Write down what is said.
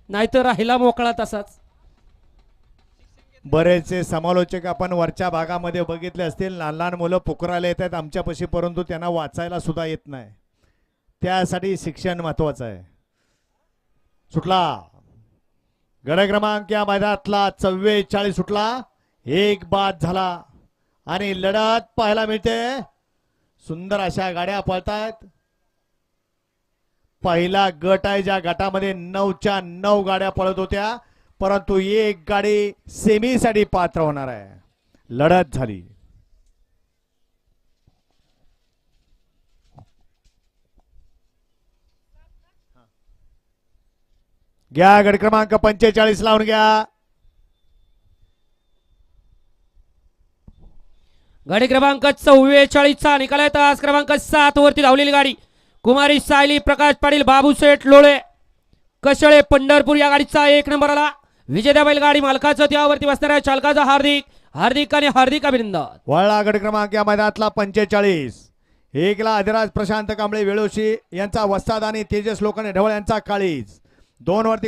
नाहीतर राहिला मोकळा तसाच. बरेचसे समालोचक आपण वरच्या भागामध्ये बघितले असतील, लहान लहान मुलं पुकारायला येत आहेत आमच्यापाशी, परंतु त्यांना वाचायला सुद्धा येत नाही. त्यासाठी शिक्षण महत्वाचं आहे. सुटला गड क्रमांक या मैदानातला 44 सुटला, एक बाद झाला आणि लढत पाहायला मिळते. सुंदर अशा गाड्या पळतायत. पहिला गट आहे ज्या गटामध्ये 9च्या 9 गाड्या पळत होत्या, परंतु एक गाडी सेमीसाठी पात्र होणार आहे. लढत झाली. घ्या गट क्रमांक 45 लावून घ्या. गाडी क्रमांक 44चा निकाल आहे. तास क्रमांक 7 वरती धावलेली गाडी कुमारी सायली प्रकाश पाटील बाबूशेठ लोळे कशळे पंढरपूर या गाडीचा 1 नंबर आला. विजेत्या बैलगाडी मालकाचं त्यावरती बसणाऱ्या चालकाचं हार्दिक आणि हार्दिक अभिनंदन. वळला गट क्रमांक या मैदानातला 45. एकला अधिराज प्रशांत कांबळे वेळोशी यांचा वस्ताद आणि तेजस लोखंडे ढवळ यांचा काळीज. 2 वरती